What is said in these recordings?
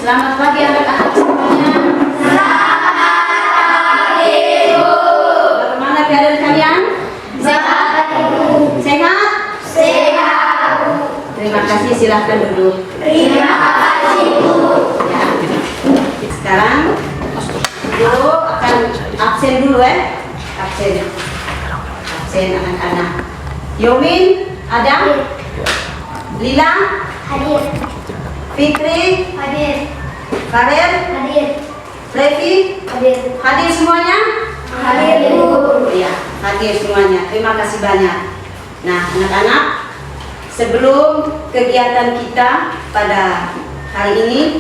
Selamat pagi anak-anak semuanya. Selamat pagi, Bu. Bagaimana keadaan kalian? Sehat, Bu. Sehat? Sehat, Bu. Terima kasih, silahkan duduk. Terima kasih, Bu. Ya. Sekarang Guru akan absen dulu ya. Absen anak-anak. Yomin, Adam, Lila, Hadir. Fikri, Hadir. Karen, Hadir. Levi, Hadir. hadir semuanya? Hadir, Bu. Ya, hadir semuanya. Terima kasih banyak. Nah, anak-anak, sebelum kegiatan kita pada hari ini,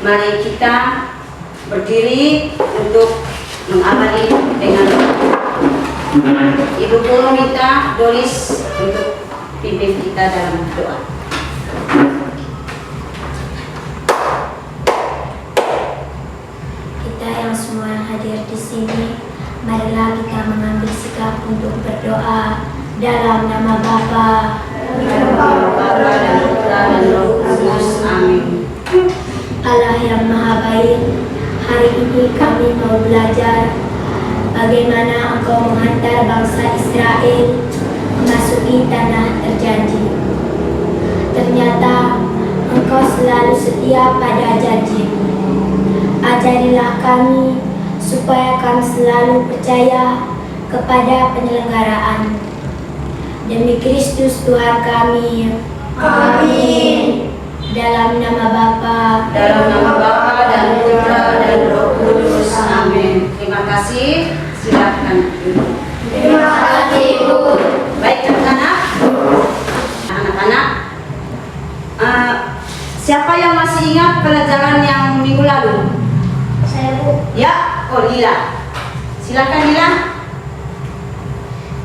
mari kita berdiri untuk mengawali dengan Ibu Guru minta Doris untuk pimpin kita dalam doa. Kita yang semua hadir di sini, marilah kita mengambil sikap untuk berdoa dalam nama Bapa, Bapa dan Putra dan Roh Kudus. Amin. Allah yang Maha Baik. Hari ini kami mau belajar bagaimana Engkau menghantar bangsa Israel memasuki tanah terjanji. Ternyata Engkau selalu setia pada janji-Mu. Ajarilah kami supaya kami selalu percaya kepada penyelenggaraan. Demi Kristus Tuhan kami. Amin. Dalam nama Bapa, Dalam nama Bapa dan Putra dan Roh Kudus. Amin. Terima kasih. Silakan duduk. Terima kasih, Bu. Baik anak-anak, siapa yang masih ingat pelajaran yang minggu lalu? Saya, Bu. Ya, oh Lila. Silakan Lila.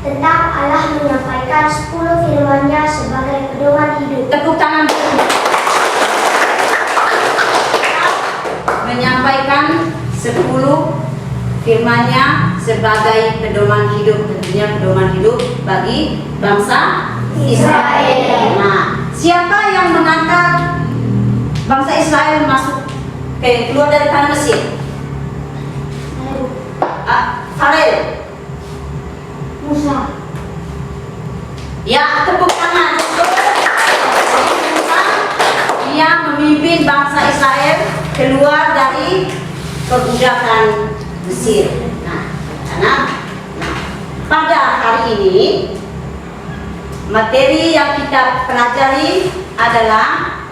Tentang Allah menyampaikan 10 firman-Nya sebagai pedoman hidup. Tepuk tangan. Menyampaikan 10 firman-Nya sebagai pedoman hidup, tentunya pedoman hidup bagi bangsa Israel. Nah, siapa yang mengangkat bangsa Israel masuk keluar dari tanah Mesir? Saya, Bu. Farel. Musa. Ya, tepuk tangan. Dia memimpin bangsa Israel keluar dari perbudakan Mesir. Nah, pada hari ini materi yang kita pelajari adalah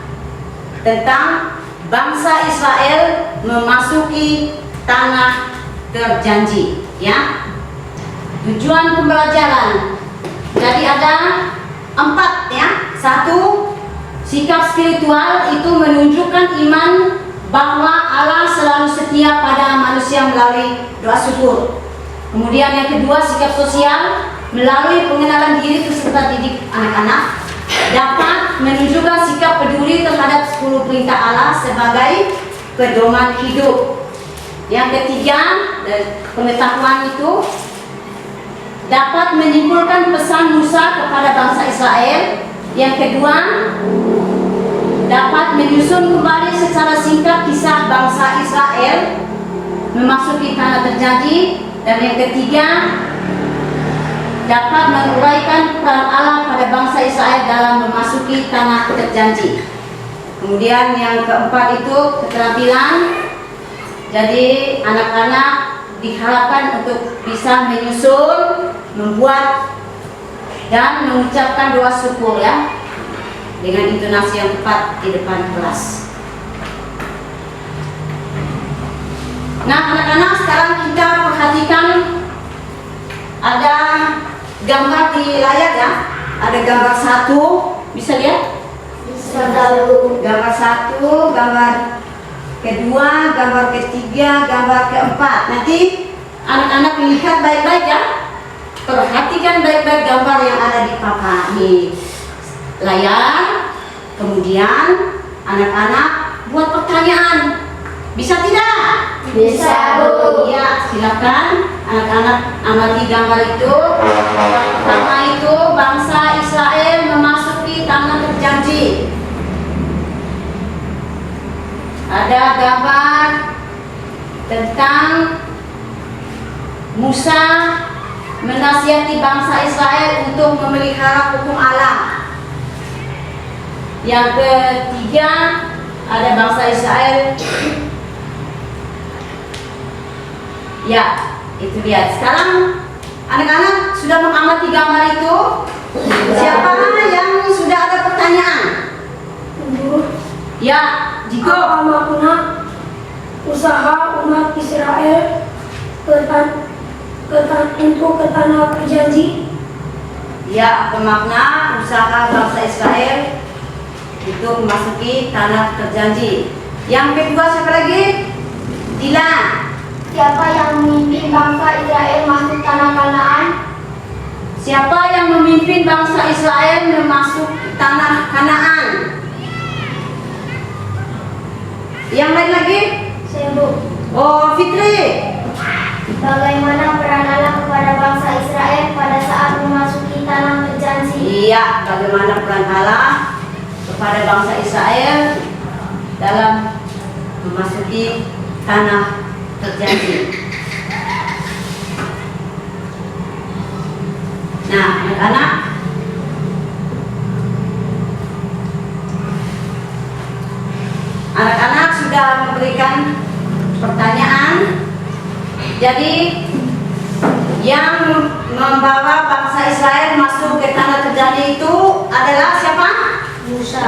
tentang bangsa Israel memasuki tanah terjanji, ya. Tujuan pembelajaran. Jadi ada 4 ya. 1, sikap spiritual itu menunjukkan iman bahwa Allah selalu setia pada manusia melalui doa syukur. Kemudian yang kedua, sikap sosial melalui pengenalan diri peserta didik anak-anak dapat menunjukkan sikap peduli terhadap 10 perintah Allah sebagai pedoman hidup. Yang ketiga, pengetahuan itu dapat menyimpulkan pesan Musa kepada bangsa Israel. Yang kedua, dapat menyusun kembali secara singkat kisah bangsa Israel memasuki tanah terjanji. Dan yang ketiga, dapat menguraikan peran Allah pada bangsa Israel dalam memasuki tanah terjanji. Kemudian yang keempat itu keterampilan. Jadi anak-anak diharapkan untuk bisa menyusun, membuat dan mengucapkan doa syukur ya, dengan intonasi yang tepat di depan kelas. Nah anak-anak, sekarang kita perhatikan ada gambar di layar ya. Ada gambar 1, bisa lihat? Bisa, Bu. Gambar 1, gambar kedua, gambar ketiga, gambar keempat. Nanti anak-anak lihat baik-baik ya. Perhatikan baik-baik gambar yang ada di papan di layar. Kemudian anak-anak buat pertanyaan. Bisa tidak? Bisa, Bu. Ya, silakan anak-anak amati gambar itu. Yang pertama itu bangsa Israel memasuki tanah terjanji. ada gambar tentang Musa menasihati bangsa Israel untuk memelihara hukum Allah. Yang ketiga, ada bangsa Israel. Ya, itu dia. Sekarang anak-anak sudah mengamati gambar itu. Siapa yang sudah ada pertanyaan? Ya, jika Apa makna usaha umat Israel untuk ke tanah berjanji? ya, apa makna usaha bangsa Israel untuk memasuki tanah terjanji? Yang kedua siapa lagi? Dilan. Siapa yang memimpin bangsa Israel masuk tanah Kanaan? Siapa yang memimpin bangsa Israel masuk tanah Kanaan? Yang lain lagi? Saya, Bu. Oh, Fitri. Bagaimana peran Allah kepada bangsa Israel pada saat memasuki tanah terjanji? Iya, bagaimana peran Allah kepada bangsa Israel dalam memasuki tanah terjanji. Nah, anak-anak, anak-anak sudah memberikan pertanyaan. Jadi yang membawa bangsa Israel masuk ke tanah terjanji itu adalah siapa? Musa.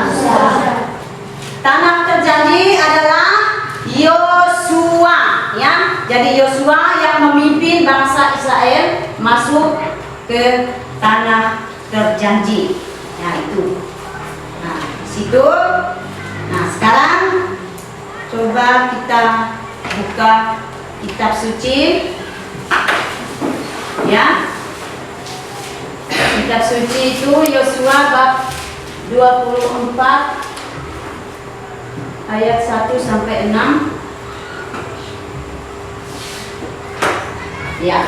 Tanah terjanji adalah Yosua, ya. Jadi Yosua yang memimpin bangsa Israel masuk ke tanah terjanji. Nah, itu. Nah, di situ. Nah, sekarang coba kita buka kitab suci. Ya. Kitab suci itu Yosua bab 24 ayat 1 sampai 6. Ya.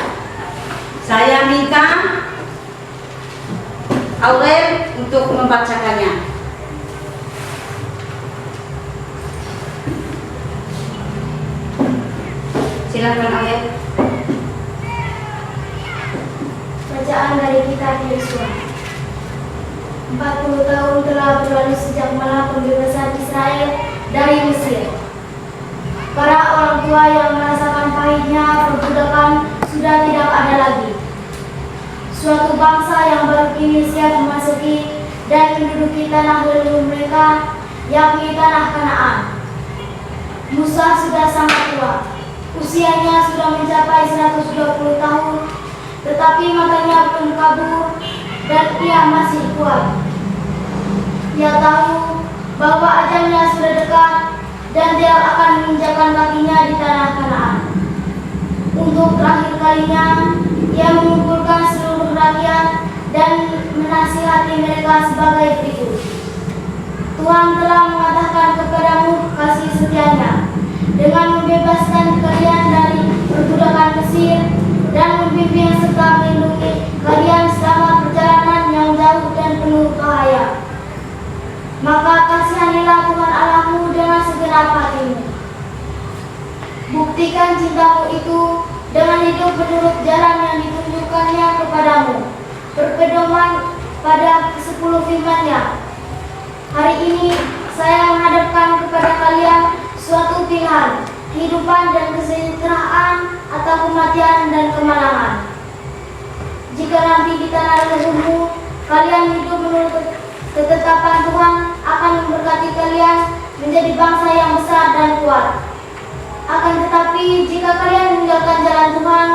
Saya minta Aurel untuk membacakannya. Silakan Aurel. Bacaan dari kitab Yosua. 40 tahun telah berlalu sejak malam pembebasan Israel dari Mesir. Para orang tua yang merasakan pahitnya perbudakan sudah tidak ada lagi. Suatu bangsa yang baru kini siap memasuki dan menduduki tanah leluhur mereka, yakni tanah Kanaan. Musa sudah sangat tua. Usianya sudah mencapai 120 tahun, tetapi matanya belum kabur dan ia masih kuat. Ia tahu bahwa ajalnya sudah dekat dan dia akan menginjakkan kakinya di tanah Kanaan. Untuk terakhir kalinya, ia mengumpulkan seluruh rakyat dan menasihati mereka sebagai berikut. Tuhan telah mengatakan kepadamu kasih setianya dengan membebaskan kalian dari perbudakan Mesir dan membimbing serta melindungi kalian selama perjalanan yang jauh dan penuh bahaya. Maka kasihanilah Tuhan Allahmu dengan segenap hatimu. Buktikan cintamu itu dengan hidup menurut jalan yang ditunjukkannya kepadamu, berpedoman pada 10 firman-Nya. Hari ini saya menghadapkan kepada kalian suatu pilihan, kehidupan dan kesejahteraan atau kematian dan kemalangan. Jika nanti di tanah leluhurmu kalian hidup menurut ketetapan Tuhan, akan memberkati kalian menjadi bangsa yang besar dan kuat. Akan tetapi jika kalian meninggalkan jalan Tuhan,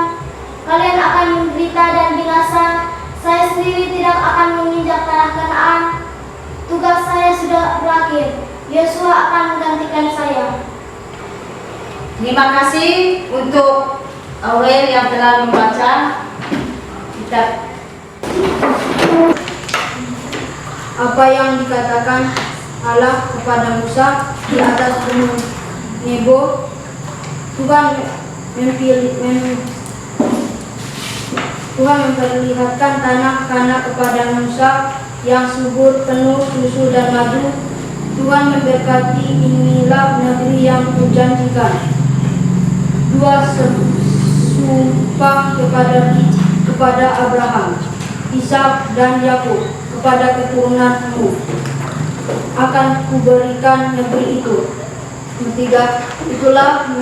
kalian akan menderita dan binasa. Saya sendiri tidak akan menginjak tanah Kanaan. Tugas saya sudah berakhir. Yosua akan menggantikan saya. Terima kasih untuk Aurel yang telah membaca kitab. Apa yang dikatakan Allah kepada Musa di atas gunung Nebo, Tuhan memperlihatkan tanah Kana kepada Musa yang subur, penuh susu dan madu. Tuhan memberkati, inilah negeri yang Kujanjikan. 2 Sumpah kepada Abraham, Ishak dan Yakub, kepada keturunanmu akan kuberikan negeri itu. 3 Itulah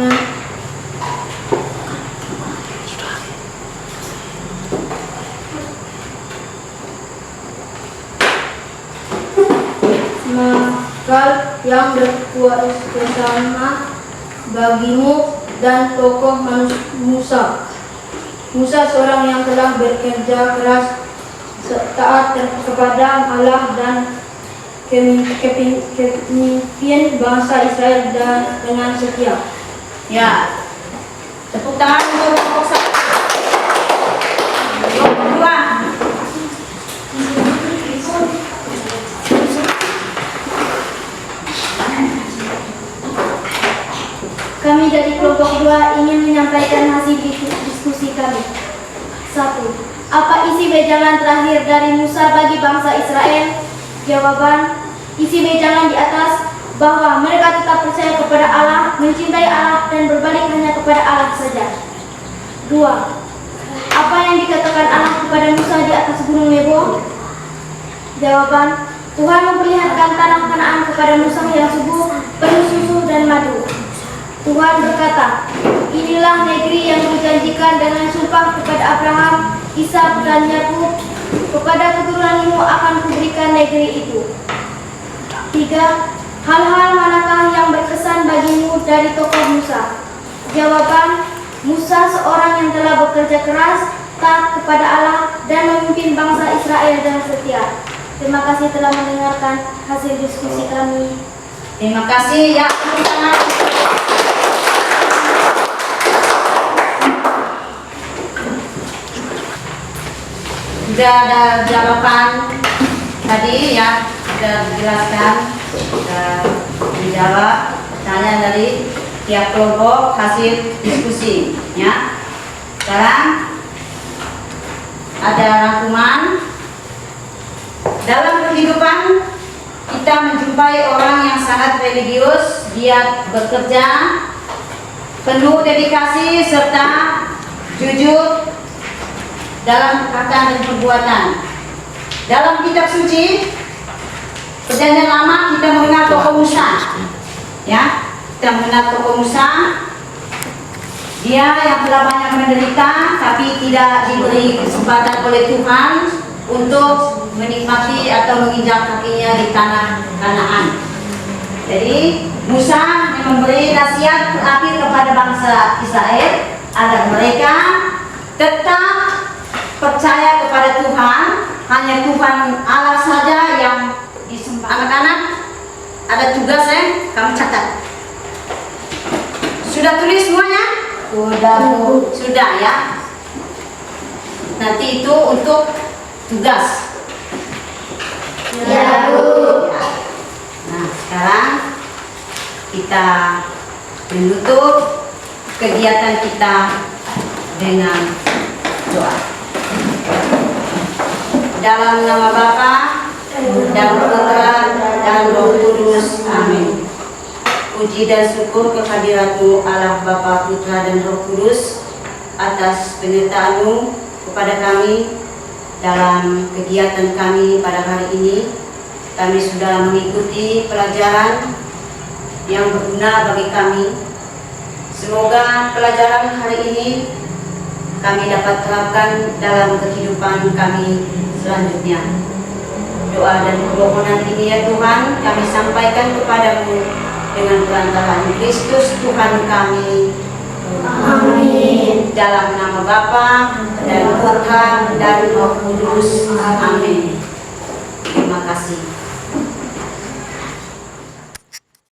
maka yang bersama bagimu dan tokoh Musa. Musa seorang yang telah bekerja keras taat kepada Allah dan kepemimpin bangsa Israel dan dengan setia. Ya, tepuk tangan untuk kelompok 1. Kelompok 2. Kami dari kelompok 2 ingin menyampaikan hasil diskusi kami. 1. Apa isi wejangan terakhir dari Musa bagi bangsa Israel? Jawaban, isi wejangan di atas bahwa mereka tetap percaya kepada Allah, mencintai Allah, dan berbalik hanya kepada Allah saja. 2. Apa yang dikatakan Allah kepada Musa di atas gunung Nebo? Jawaban, Tuhan memperlihatkan tanah Kanaan kepada Musa yang subur, penuh susu dan madu. Tuhan berkata, inilah negeri yang Kujanjikan dengan sumpah kepada Abraham, Ishak dan Yakub, kepada keturunanmu akan kuberikan negeri itu. 3. Hal-hal manakah yang berkesan bagimu dari tokoh Musa? Jawaban, Musa seorang yang telah bekerja keras, taat kepada Allah, dan memimpin bangsa Israel dengan setia. Terima kasih telah mendengarkan hasil diskusi kami. Terima kasih ya. Sudah ada jawaban tadi ya, sudah dijelaskan, sudah dijawab pertanyaan dari tiap kelompok hasil diskusi ya. Sekarang ada rangkuman. Dalam kehidupan kita menjumpai orang yang sangat religius, giat bekerja, penuh dedikasi serta jujur dalam perkataan dan perbuatan. Dalam kitab suci Perjanjian Lama kita mengenal tokoh Musa, ya, kita mengenal tokoh Musa. Dia yang telah banyak menderita, tapi tidak diberi kesempatan oleh Tuhan untuk menikmati atau menginjak kakinya di tanah Kanaan. Jadi Musa memberi nasihat terakhir kepada bangsa Israel agar mereka tetap percaya kepada Tuhan, hanya Tuhan Allah saja yang disembah. Anak-anak, ada tugas kamu catat. Sudah tulis semuanya? Sudah ya. Nanti itu untuk tugas. Ya, Bu. Nah, sekarang kita menutup kegiatan kita dengan doa. Dalam nama Bapa dan Putra dan Roh Kudus. Amin. Puji dan syukur kehadirat-Mu Allah Bapa, Putra dan Roh Kudus atas penyertaan-Mu kepada kami dalam kegiatan kami pada hari ini. Kami sudah mengikuti pelajaran yang berguna bagi kami. Semoga pelajaran hari ini kami dapat terapkan dalam kehidupan kami selanjutnya. Doa dan permohonan ini ya Tuhan kami sampaikan kepadamu dengan perantaraan Kristus Tuhan kami. Amin. Dalam nama Bapa dan Putra dan Roh Kudus. Amin. Terima kasih.